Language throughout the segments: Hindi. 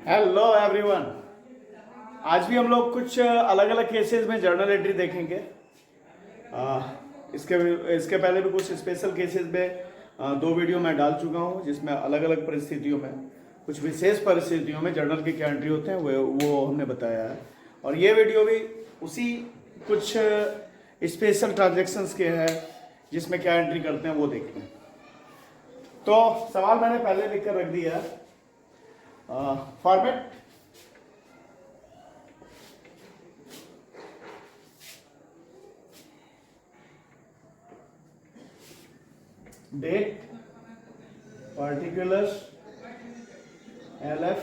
Hello everyone. आज भी हम लोग कुछ अलग अलग केसेस में जर्नल एंट्री देखेंगे। इसके पहले भी कुछ स्पेशल केसेस में दो वीडियो मैं डाल चुका हूँ, जिसमें अलग अलग परिस्थितियों में, कुछ विशेष परिस्थितियों में जर्नल के क्या एंट्री होते हैं वो हमने बताया है। और ये वीडियो भी उसी कुछ स्पेशल ट्रांजेक्शन्स के हैं जिसमें क्या एंट्री करते हैं वो देखते हैं। तो सवाल मैंने पहले लिख कर रख दिया है। फॉर्मेट डेट, particulars, LF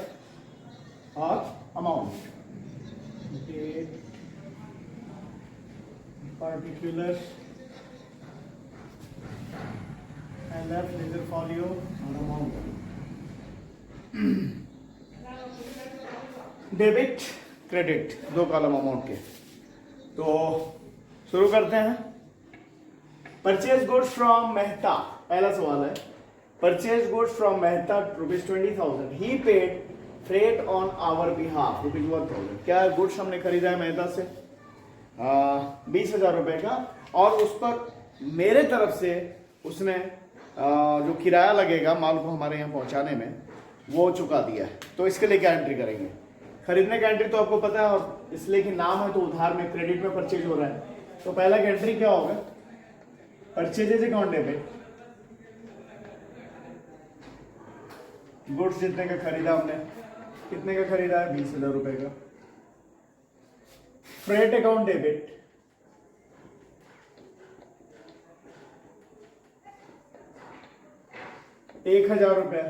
और amount. Date, particulars, LF, laser folio और amount. डेबिट क्रेडिट, दो कॉलम अमाउंट के। तो शुरू करते हैं। परचेज गुड्स फ्रॉम मेहता, पहला सवाल है। Purchase goods from Mehta ₹20,000, he paid freight on our behalf ₹1,000। क्या गुड्स हमने खरीदा है मेहता से 20,000 रुपए का, और उस पर मेरे तरफ से उसने जो किराया लगेगा माल को हमारे यहाँ पहुंचाने में वो चुका दिया है। तो इसके लिए क्या एंट्री करेंगे? खरीदने का एंट्री तो आपको पता है, और इसलिए कि नाम है तो उधार में, क्रेडिट में परचेज हो रहा है। तो पहला का एंट्री क्या होगा? परचेजेज अकाउंट डेबिट, गुड्स जितने का खरीदा हमने, कितने का खरीदा है? 20,000 रुपए का। Freight account debit, ₹1,000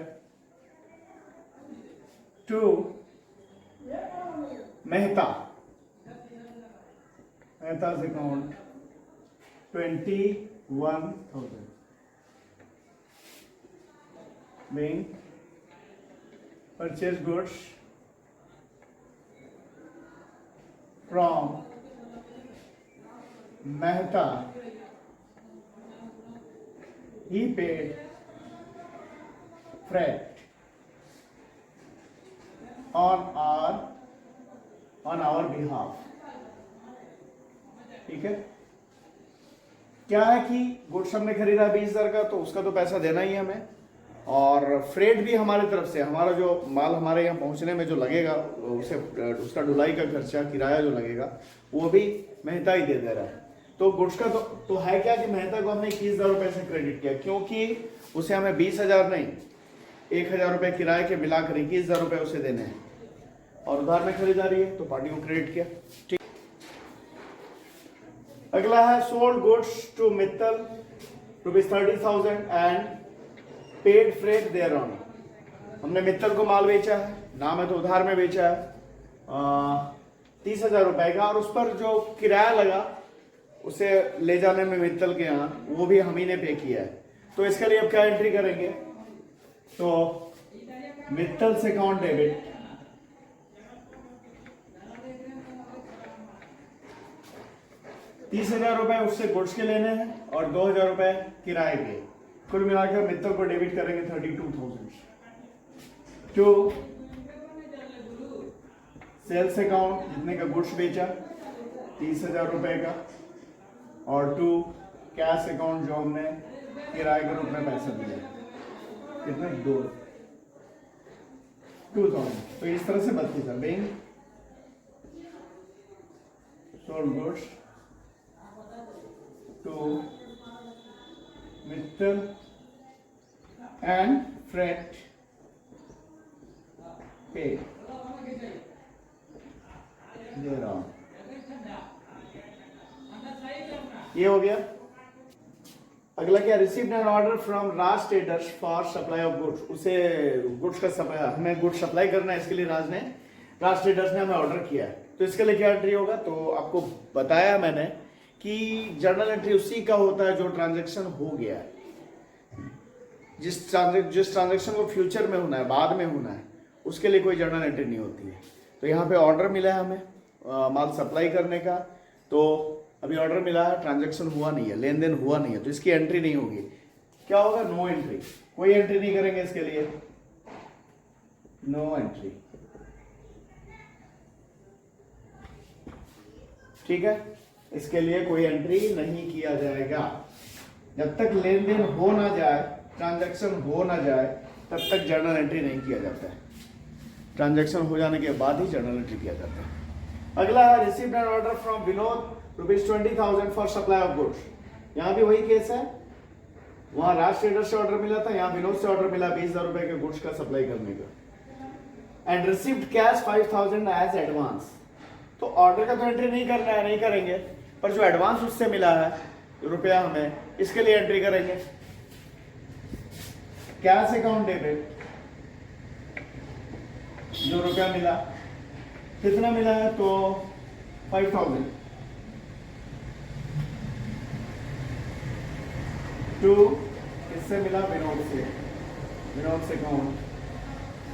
to Mehta's account 21,000 being purchase goods from Mehta, he paid freight on our behalf। ठीक है। क्या है कि गुड्स हमने खरीदा 20,000 का, तो उसका तो पैसा देना ही है हमें, और फ्रेट भी हमारी तरफ से, हमारा जो माल हमारे यहाँ पहुंचने में जो लगेगा उसे, उसका ढुलाई का खर्चा, किराया जो लगेगा वो भी मेहता ही दे रहा है। तो गुड्स का तो है क्या कि मेहता को हमने 21,000 रुपए से क्रेडिट किया, क्योंकि उसे हमें 20,000 नहीं 1,000 रुपए किराए के मिलाकर 21,000 रुपए उसे देने हैं, और उधार में खरीदारी है तो पार्टी को क्रेडिट किया। ठीक। अगला है sold goods to Mittal ₹30,000 and paid freight thereon. हमने मित्तल को माल बेचा है, नाम है तो उधार में बेचा है 30,000 रुपए का, और उस पर जो किराया लगा उसे ले जाने में मित्तल के यहाँ, वो भी हम ही ने पे किया है। तो इसके लिए अब क्या एंट्री करेंगे? तो मित्तल से अकाउंट डेबिट, ₹30,000 उससे गुड्स के लेने हैं और 2,000 रुपए किराए के, कुल मिलाकर मित्तल को डेबिट करेंगे 32,000 टू सेल्स अकाउंट, जितने का गुड्स बेचा 30,000 रुपए का, और टू कैश अकाउंट जो हमने किराए के रूप में पैसा दिया, कितने? 2,000। तो इस तरह से 32,000 being sold goods to Mittal and freight paid thereon। ये हो गया। अगला क्या? Received an order from Raj traders for supply of goods. उसे गुड्स का सप्लाई, हमें गुड्स सप्लाई करना है, इसके लिए राज ट्रेडर्स ने हमें ऑर्डर किया है। तो इसके लिए क्या एंट्री होगा? तो आपको बताया मैंने कि जर्नल एंट्री उसी का होता है जो ट्रांजैक्शन हो गया है। जिस ट्रांजैक्शन को फ्यूचर में होना है, बाद में होना है, उसके लिए कोई जर्नल एंट्री नहीं होती है। तो यहाँ पे ऑर्डर मिला है हमें माल सप्लाई करने का, तो अभी ऑर्डर मिला है, ट्रांजैक्शन हुआ नहीं है, लेन देन हुआ नहीं है, तो इसकी एंट्री नहीं होगी। क्या होगा? नो एंट्री, कोई एंट्री नहीं करेंगे इसके लिए, नो एंट्री। ठीक है, इसके लिए कोई एंट्री नहीं किया जाएगा। जब तक लेन देन हो ना जाए, ट्रांजैक्शन हो ना जाए, तब तक जर्नल एंट्री नहीं किया जाता है। ट्रांजैक्शन हो जाने के बाद ही जर्नल एंट्री किया जाता है। अगला है received an order from Vinod ₹20,000 for supply of goods. यहाँ भी वही केस है, वहां राज ट्रेडर्स से ऑर्डर मिला था, यहाँ विनोद से ऑर्डर मिला 20,000 रुपए के गुड्स का सप्लाई करने का, and received cash 5,000 as advance. तो ऑर्डर का तो एंट्री नहीं करना है, नहीं करेंगे, पर जो एडवांस उससे मिला है रुपया हमें, इसके लिए एंट्री करेंगे। कैश अकाउंट डेबिट, जो रुपया मिला, कितना मिला है तो 5,000 टू, इससे मिला विनोद से, विनोद से account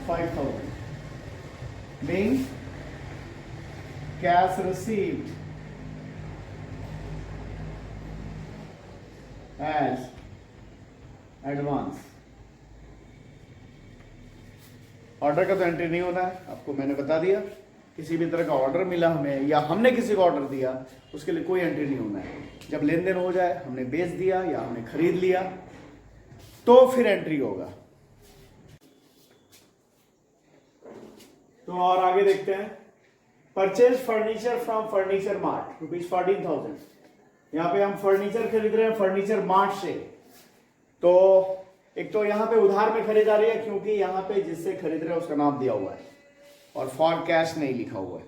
5,000 mean cash received as advance. Order का तो एंट्री नहीं होना है, आपको मैंने बता दिया। किसी भी तरह का ऑर्डर मिला हमें या हमने किसी को ऑर्डर दिया, उसके लिए कोई एंट्री नहीं होना है। जब लेन देन हो जाए, हमने बेच दिया या हमने खरीद लिया, तो फिर एंट्री होगा। तो और आगे देखते हैं। Purchase furniture from furniture mart ₹14,000। यहां पे हम फर्नीचर खरीद रहे हैं फर्नीचर मार्ट से। तो एक तो यहां पे उधार में खरीदारी है, क्योंकि यहां पे जिससे खरीद रहे हैं उसका नाम दिया हुआ है और फॉर कैश नहीं लिखा हुआ है,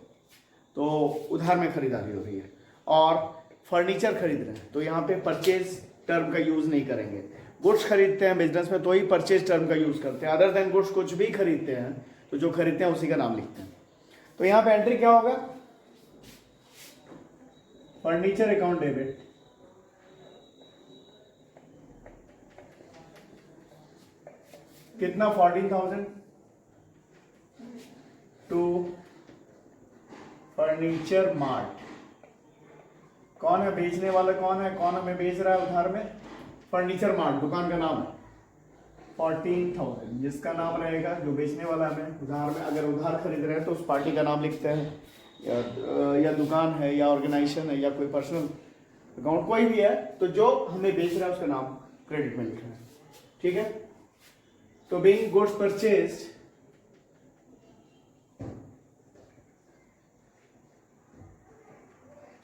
तो उधार में खरीदारी हो रही है। और फर्नीचर खरीद रहे हैं, तो यहाँ पे परचेज टर्म का यूज नहीं करेंगे। गुड्स खरीदते हैं बिजनेस में, तो ही परचेज टर्म का यूज करते हैं। अदर देन गुड्स कुछ भी खरीदते हैं, तो जो खरीदते हैं उसी का नाम लिखते हैं। तो यहाँ पे एंट्री क्या होगा, फर्नीचर अकाउंट डेबिट, कितना 14,000 टू फर्नीचर मार्ट। कौन है बेचने वाला, कौन है, कौन हमें बेच रहा है उधार में, फर्नीचर मार्ट दुकान का नाम है। 14,000 जिसका नाम रहेगा, जो बेचने वाला हमें उधार में, अगर उधार खरीद रहे हैं तो उस पार्टी का नाम लिखते हैं, या दुकान है या ऑर्गेनाइजेशन है या कोई पर्सनल अकाउंट कोई भी है, तो जो हमें बेच रहा है उसका नाम क्रेडिट में लिखना है। ठीक है, तो being goods purchased,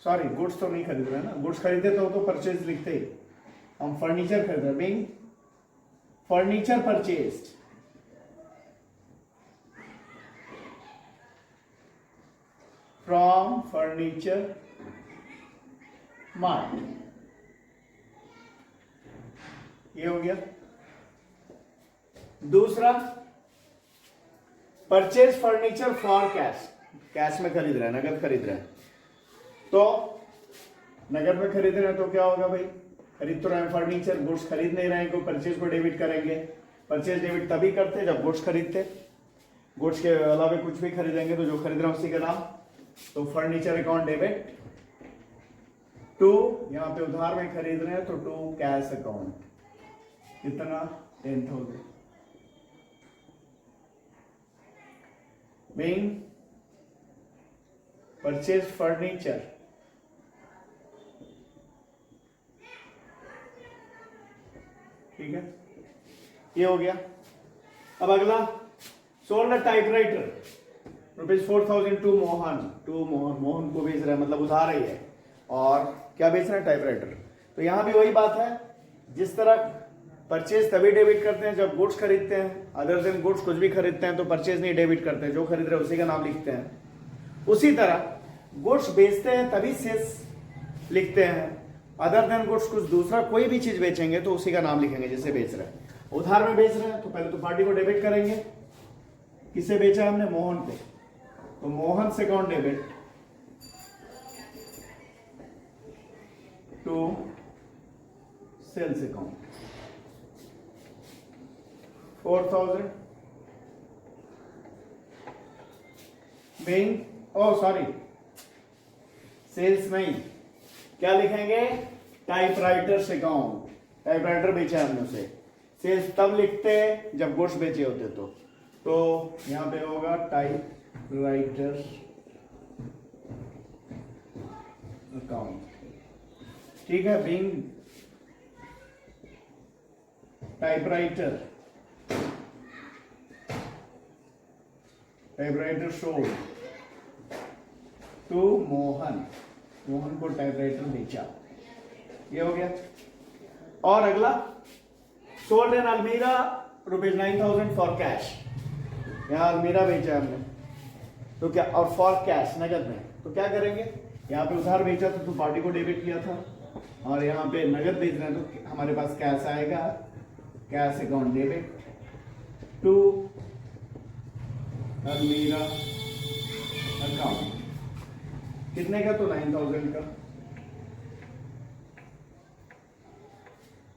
sorry goods तो नहीं खरीद रहे हैं ना, गुड्स खरीदे तो परचेज लिखते ही, हम फर्नीचर खरीद रहे हैं। Being furniture purchased from furniture mart, ये हो गया। दूसरा, purchase furniture for cash, cash में खरीद रहे हैं, नगद खरीद रहे हैं। तो नगद में खरीद रहे हैं तो क्या होगा भाई, खरीद तो रहे हैं फर्नीचर, गुड्स खरीद नहीं रहे हैं, को परचेज को डेबिट करेंगे। परचेज डेबिट तभी करते हैं जब गुड्स खरीदते, गुड्स के अलावा कुछ भी खरीदेंगे तो जो खरीद रहे हैं उसी का नाम। तो फर्नीचर अकाउंट डेबिट टू, यहां पे उधार में खरीद रहे हैं तो टू कैश अकाउंट, कितना 10,000 being परचेज फर्नीचर ठीक है, ये हो गया। अब अगला, sold a typewriter ₹4,000 to Mohan, Mohan को बेच रहा है, मतलब उधार ही है। और क्या बेच रहा है, टाइपराइटर। तो यहां भी वही बात है, जिस तरह परचेज तभी डेबिट करते हैं जब गुड्स खरीदते हैं, अदर देन गुड्स कुछ भी खरीदते हैं तो परचेज नहीं डेबिट करते हैं, जो खरीद रहे हैं उसी का नाम लिखते हैं। उसी तरह गुड्स बेचते हैं तभी सेल्स लिखते हैं, अदर देन गुड्स कुछ दूसरा कोई भी चीज बेचेंगे तो उसी का नाम लिखेंगे जिसे बेच रहे हैं। उधार में बेच रहे हैं तो पहले तो पार्टी को डेबिट करेंगे, किसे बेचा हमने, मोहन को, तो मोहन से account debit to sales account 4,000 being, sorry sales नहीं, क्या लिखेंगे, टाइपराइटर्स अकाउंट, टाइपराइटर बेचा हमने उसे। सेल्स तब लिखते हैं जब गुड्स बेचे होते तो यहां पे होगा टाइपराइटर अकाउंट। ठीक है, being typewriter sold to Mohan, Mohan को टाइपराइटर बेचा, ये हो गया। और अगला, सोल्ड एन अलमीरा ₹9,000 फॉर कैश, यहाँ अलमीरा बेचा हमने तो क्या, और फॉर कैश नगद में, तो क्या करेंगे, यहाँ पे उधार बेचा तो पार्टी को डेबिट किया था, और यहाँ पे नगद बेच रहे हैं तो हमारे पास कैश आएगा, cash account debit to almirah account. कितने का, तो 9,000 का।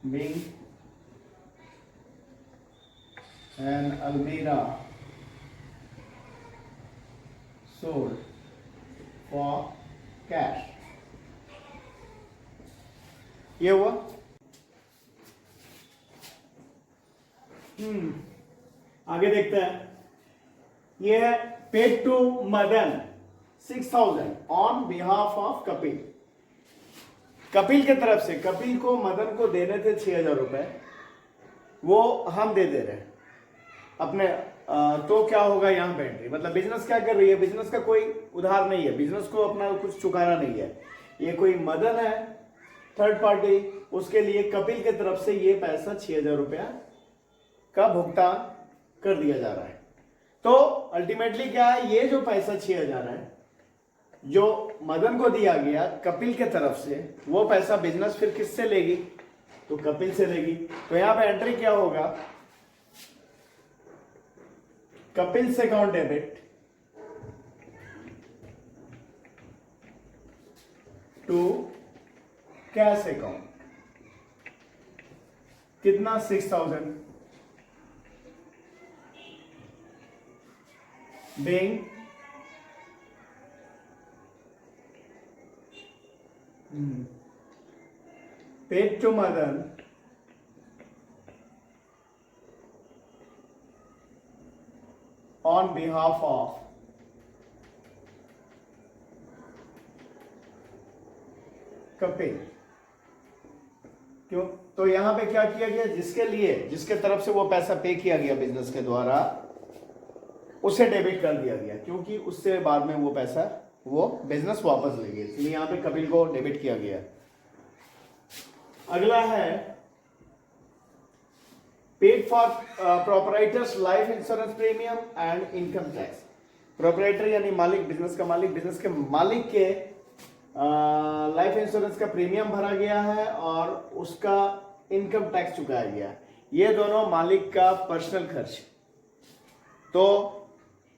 Being an almirah sold for cash, ये हुआ। आगे देखते हैं, ये है paid to Madan 6,000 on behalf of Kapil. Kapil के तरफ से, कपिल को मदन को देने थे 6,000 रुपए, वो हम दे दे रहे हैं अपने। तो क्या होगा, यहां पे एंट्री, मतलब बिजनेस क्या कर रही है, बिजनेस का कोई उधार नहीं है, बिजनेस को अपना कुछ चुकाना नहीं है, ये कोई मदन है थर्ड पार्टी, उसके लिए कपिल के तरफ से ये पैसा 6,000 रुपया का भुगतान कर दिया जा रहा है। तो अल्टीमेटली क्या है, ये जो पैसा 6,000 है जो मदन को दिया गया कपिल के तरफ से, वो पैसा बिजनेस फिर किससे लेगी, तो कपिल से लेगी। तो यहां पे एंट्री क्या होगा, कपिल से account debit to cash account, कितना 6,000, being paid to Madan on behalf of Kapil. क्यों, तो यहां पे क्या किया गया, जिसके लिए, जिसके तरफ से वो पैसा पे किया गया बिजनेस के द्वारा, उसे डेबिट कर दिया गया, क्योंकि उससे बाद में वो पैसा वो बिजनेस वापस लेंगे, इसलिए यहां पे कपिल को डेबिट किया गया। अगला है paid for proprietors life insurance premium and income tax. Proprietor यानी मालिक, बिजनेस का मालिक, बिजनेस के मालिक के लाइफ इंश्योरेंस का प्रीमियम भरा गया है और उसका इनकम टैक्स चुकाया गया। ये दोनों मालिक का पर्सनल खर्च। तो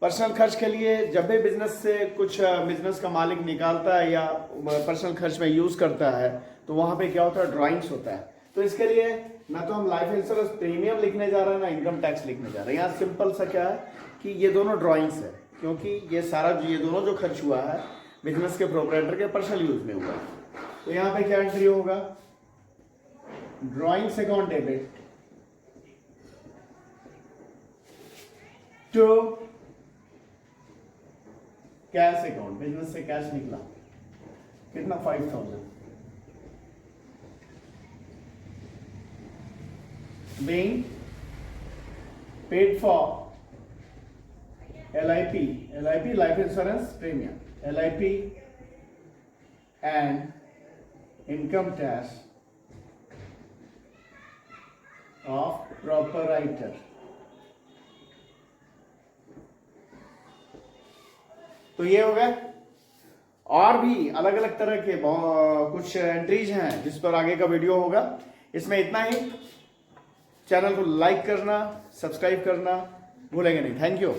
पर्सनल खर्च के लिए जब भी बिजनेस से कुछ बिजनेस का मालिक निकालता है या पर्सनल खर्च में यूज करता है, तो वहां पे क्या होता है, ड्राइंग्स होता है। तो इसके लिए ना तो हम लाइफ इंश्योरेंस प्रीमियम लिखने जा रहे हैं, ना इनकम टैक्स लिखने जा रहे हैं। यहाँ सिंपल सा क्या है कि ये दोनों ड्राइंग्स है, क्योंकि ये सारा ये दोनों जो खर्च हुआ है बिजनेस के प्रोपराइटर के पर्सनल यूज में हुआ है। तो यहाँ पे क्या एंट्री होगा, drawings account debit to cash account. Business से कैश निकला कितना, 5,000, being paid for LIP life insurance premium, LIP and income tax of proprietor। तो ये हो गए। और भी अलग अलग तरह के कुछ एंट्रीज हैं जिस पर आगे का वीडियो होगा। इसमें इतना ही। चैनल को लाइक करना, सब्सक्राइब करना भूलेंगे नहीं। Thank you.